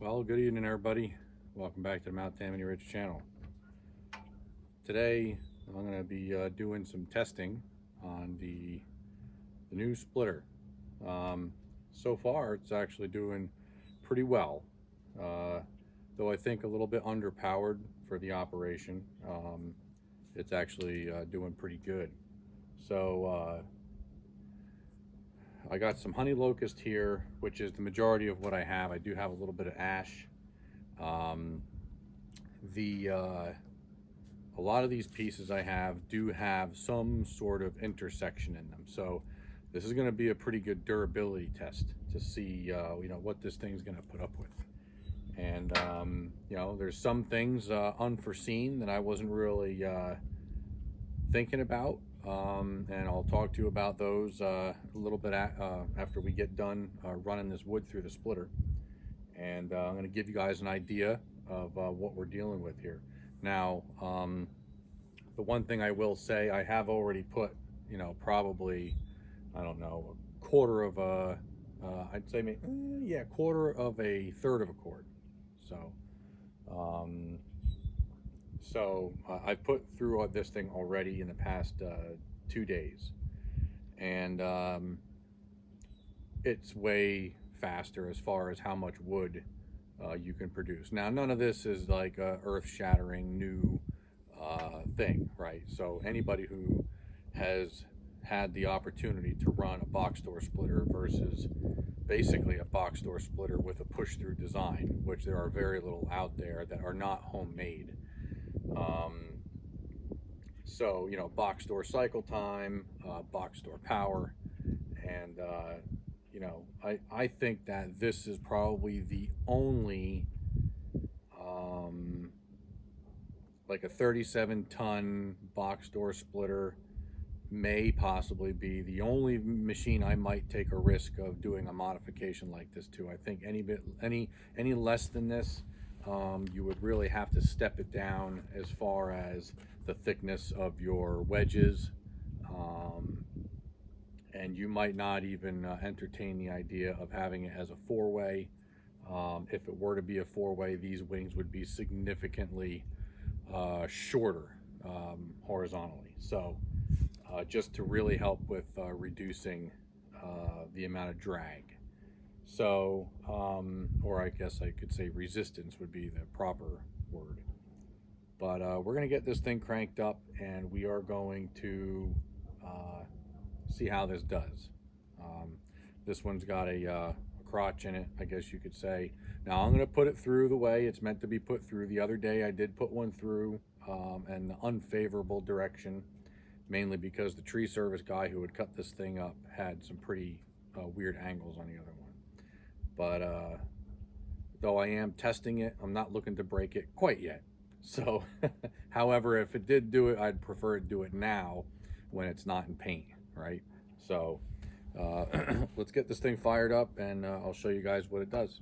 Well, good evening, everybody. Welcome back to the Mount Tammany Ridge channel. Today, I'm going to be doing some testing on the new splitter. So far, it's actually doing pretty well, though I think a little bit underpowered for the operation. It's actually doing pretty good. So I got some honey locust here, which is the majority of what I have. I do have a little bit of ash. A lot of these pieces I have do have some sort of intersection in them. So this is going to be a pretty good durability test to see, what this thing's going to put up with. And, there's some things unforeseen that I wasn't really thinking about. And I'll talk to you about those a little bit after we get done running this wood through the splitter. And I'm going to give you guys an idea of what we're dealing with here. Now, the one thing I will say, I have already put, probably, I don't know, a quarter of a, I'd say, quarter of a third of a quart. So, I put through this thing already in the past 2 days, and it's way faster as far as how much wood you can produce. Now, none of this is like a earth-shattering new thing, right? So anybody who has had the opportunity to run a box door splitter versus basically a box door splitter with a push-through design, which there are very little out there that are not homemade. So, box door cycle time, box door power, and, I think that this is probably the only, like a 37-ton box door splitter may possibly be the only machine I might take a risk of doing a modification like this to. I think any less than this, you would really have to step it down as far as the thickness of your wedges, and you might not even entertain the idea of having it as a four-way. If it were to be a four-way, these wings would be significantly shorter horizontally. So just to really help with reducing the amount of drag. So, or I guess I could say resistance would be the proper word. But we're going to get this thing cranked up, and we are going to see how this does. This one's got a crotch in it, I guess you could say. Now I'm going to put it through the way it's meant to be put through. The other day I did put one through in the unfavorable direction, mainly because the tree service guy who had cut this thing up had some pretty weird angles on the other one. But though I am testing it, I'm not looking to break it quite yet. So, however, if it did do it, I'd prefer to do it now when it's not in paint, right? So, let's get this thing fired up, and I'll show you guys what it does.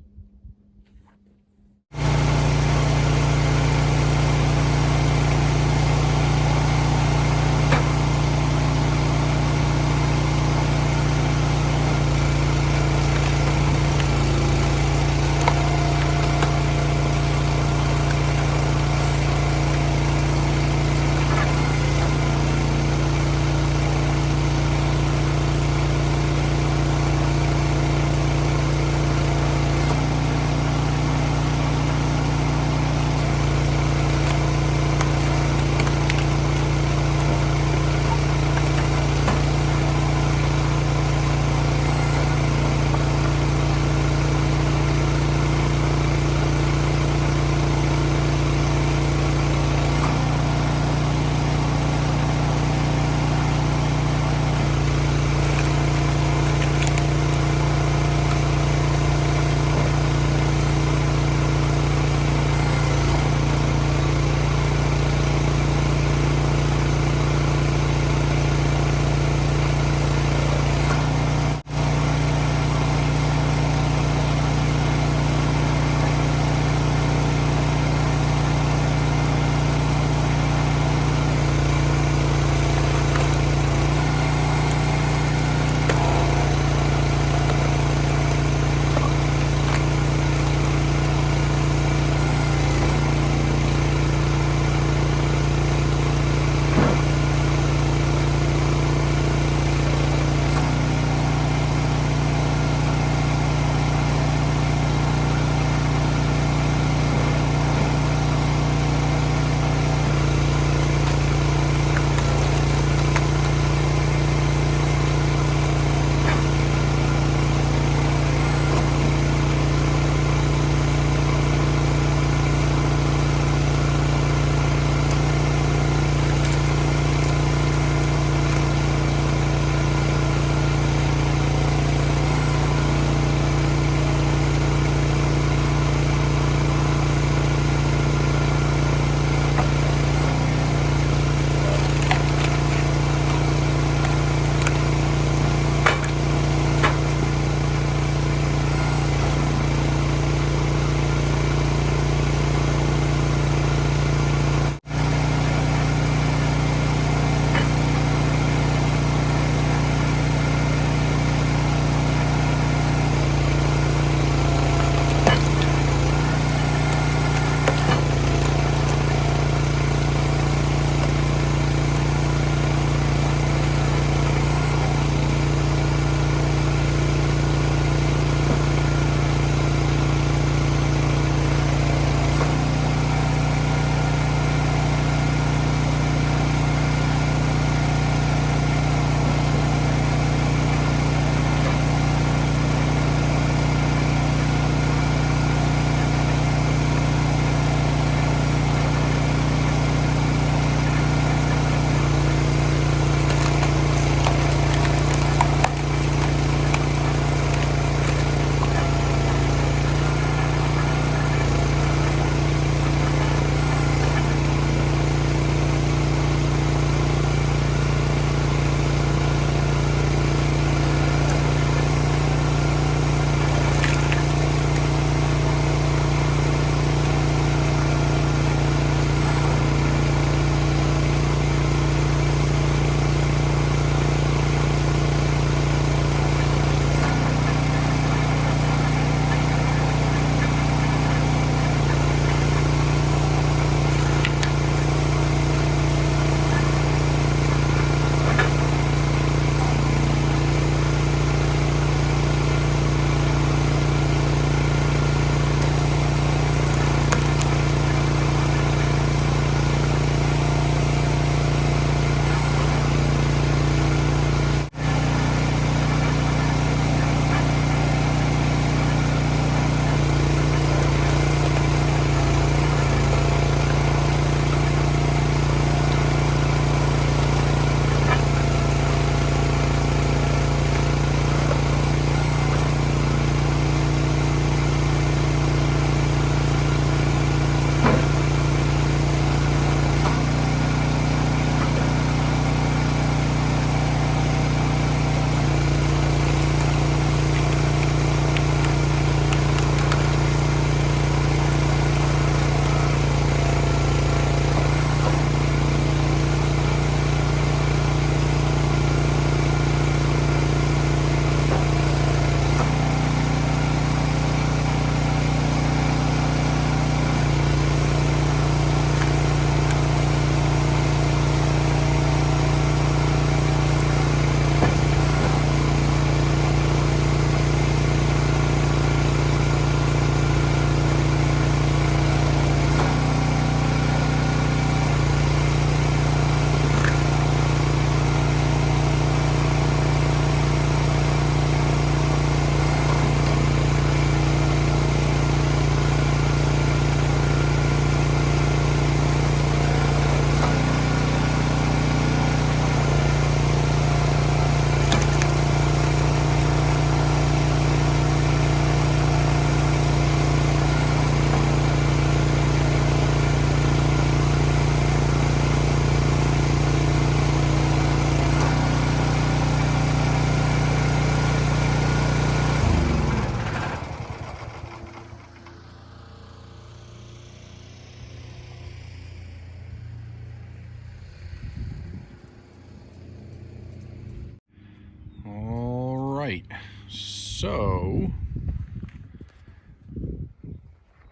So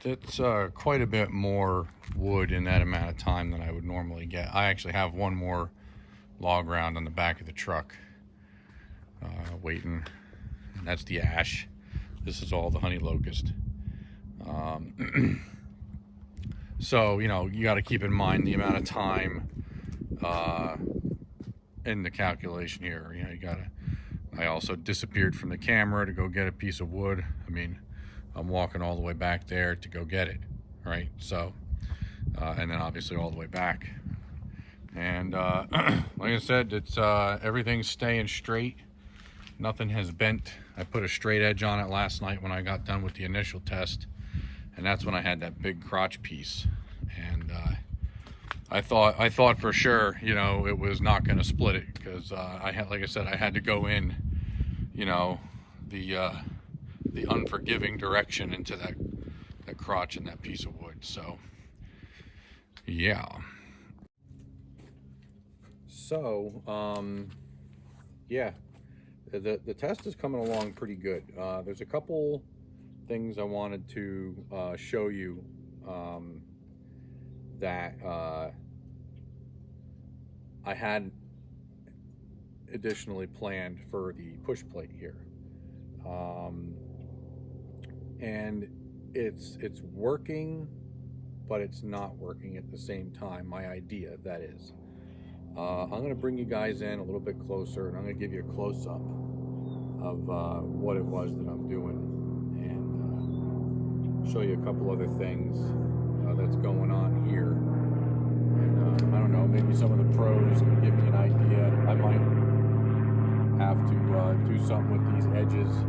that's quite a bit more wood in that amount of time than I would normally get. I actually have one more log round on the back of the truck waiting, and that's the ash. This is all the honey locust. So, you know, you got to keep in mind the amount of time in the calculation here. You know, you gotta, I also disappeared from the camera to go get a piece of wood. I mean, I'm walking all the way back there to go get it, right? So, and then obviously all the way back. And like I said, it's everything's staying straight. Nothing has bent. I put a straight edge on it last night when I got done with the initial test, and that's when I had that big crotch piece. And I thought for sure, you know, it was not going to split it, because I had, like I said, I had to go in, you know, the unforgiving direction into that crotch and that piece of wood. So yeah. So yeah, the test is coming along pretty good. There's a couple things I wanted to show you that I had additionally planned for the push plate here, and it's working, but it's not working at the same time. My idea, that is. I'm going to bring you guys in a little bit closer, and I'm going to give you a close-up of what it was that I'm doing, and show you a couple other things that's going on here. And I don't know, maybe some of the pros can give me an idea. I might have to do something with these edges,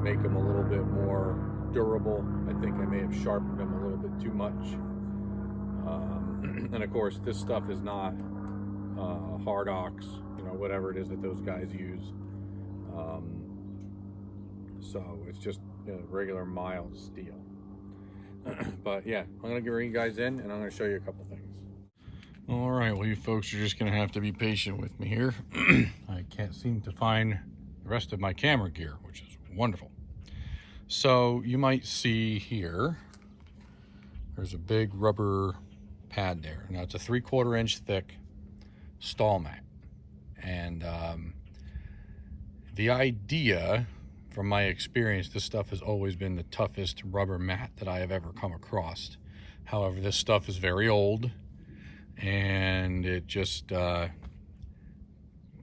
make them a little bit more durable. I think I may have sharpened them a little bit too much. And of course, this stuff is not hard ox, you know, whatever it is that those guys use. So it's just, you know, regular mild steel. But yeah, I'm gonna bring you guys in, and I'm gonna show you a couple things. All right, well, you folks are just gonna have to be patient with me here. I can't seem to find the rest of my camera gear, which is wonderful. So you might see here, there's a big rubber pad there. Now it's a 3/4 inch thick stall mat, and the idea, from my experience, this stuff has always been the toughest rubber mat that I have ever come across. However, this stuff is very old, and it just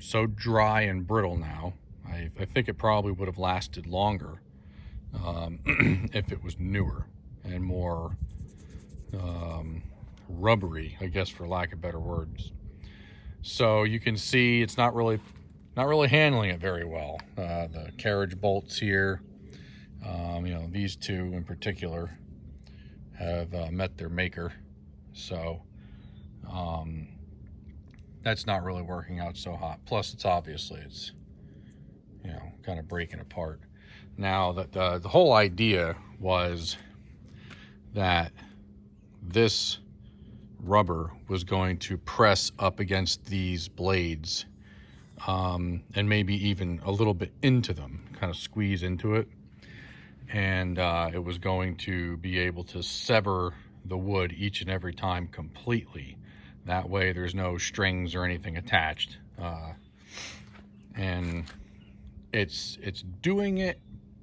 so dry and brittle now. I think it probably would have lasted longer if it was newer and more rubbery, I guess, for lack of better words. So you can see it's not really handling it very well. The carriage bolts here, you know, these two in particular have met their maker. So that's not really working out so hot. Plus, it's you know, kind of breaking apart. Now, the whole idea was that this rubber was going to press up against these blades, and maybe even a little bit into them, kind of squeeze into it, and it was going to be able to sever the wood each and every time completely. That way there's no strings or anything attached, and it's doing it,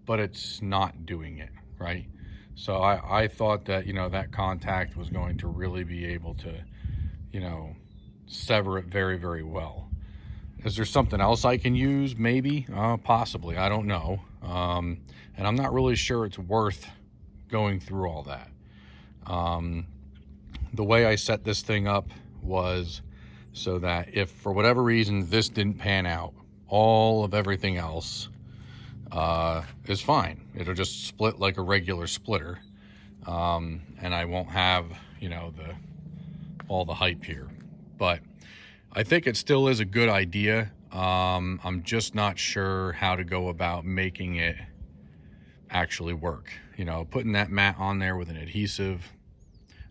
but it's not doing it, right? So I thought that, you know, that contact was going to really be able to, you know, sever it very, very well. Is there something else I can use? Maybe, possibly, I don't know. And I'm not really sure it's worth going through all that. The way I set this thing up was so that if for whatever reason this didn't pan out, all of everything else is fine. It'll just split like a regular splitter, and I won't have, you know, all the hype here. But I think it still is a good idea. I'm just not sure how to go about making it actually work. You know, putting that mat on there with an adhesive,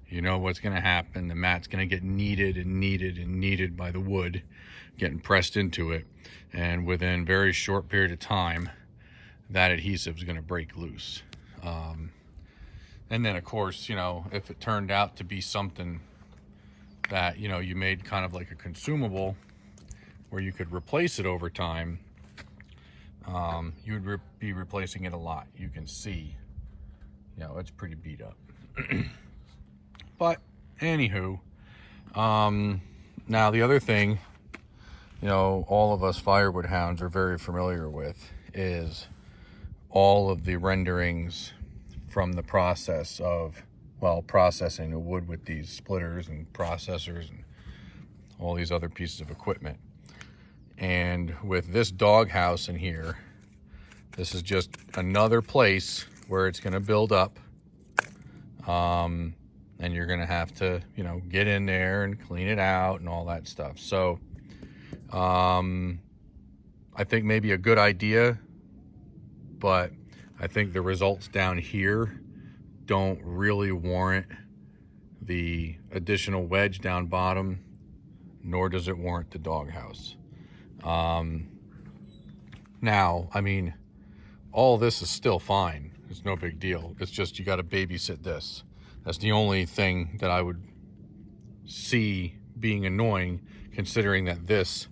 you know what's going to happen. The mat's going to get kneaded and kneaded and kneaded by the wood getting pressed into it, and within a very short period of time, that adhesive is going to break loose. And then of course, you know, if it turned out to be something that, you know, you made kind of like a consumable where you could replace it over time, you would be replacing it a lot. You can see, you know, it's pretty beat up. But anywho, now the other thing, you know, all of us firewood hounds are very familiar with is all of the renderings from the process of, well, processing the wood with these splitters and processors and all these other pieces of equipment. And with this doghouse in here, this is just another place where it's going to build up. And you're going to have to, you know, get in there and clean it out and all that stuff. So, I think maybe a good idea, but I think the results down here don't really warrant the additional wedge down bottom, nor does it warrant the doghouse. Now, I mean, all this is still fine. It's no big deal. It's just you got to babysit this. That's the only thing that I would see being annoying, considering that this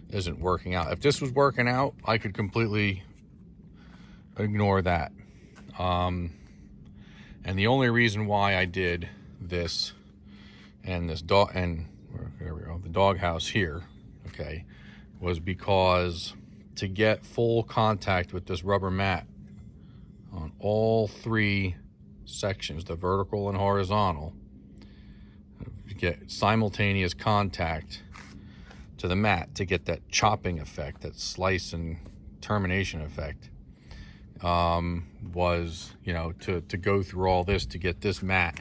isn't working out. If this was working out, I could completely ignore that. And the only reason why I did this and this dog, and there we go, the doghouse here, okay, was because to get full contact with this rubber mat on all three sections, the vertical and horizontal, you get simultaneous contact to the mat to get that chopping effect, that slice and termination effect, was, you know, to go through all this to get this mat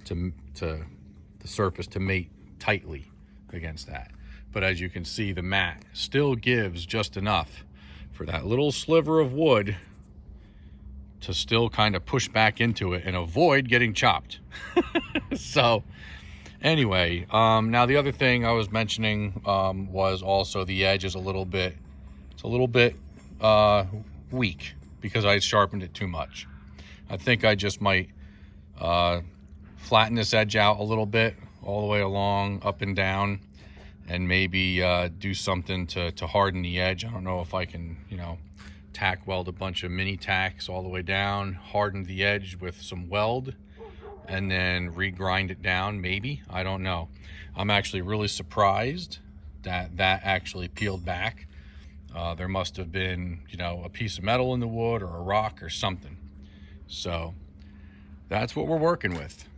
to the surface to mate tightly against that. But as you can see, the mat still gives just enough for that little sliver of wood to still kind of push back into it and avoid getting chopped. So anyway, now the other thing I was mentioning was also the edge is a little bit weak because I sharpened it too much. I think I just might flatten this edge out a little bit all the way along, up and down, and maybe do something to harden the edge. I don't know if I can, you know, tack weld a bunch of mini tacks all the way down, harden the edge with some weld, and then regrind it down, maybe. I don't know. I'm actually really surprised that actually peeled back. There must have been, you know, a piece of metal in the wood or a rock or something. So that's what we're working with.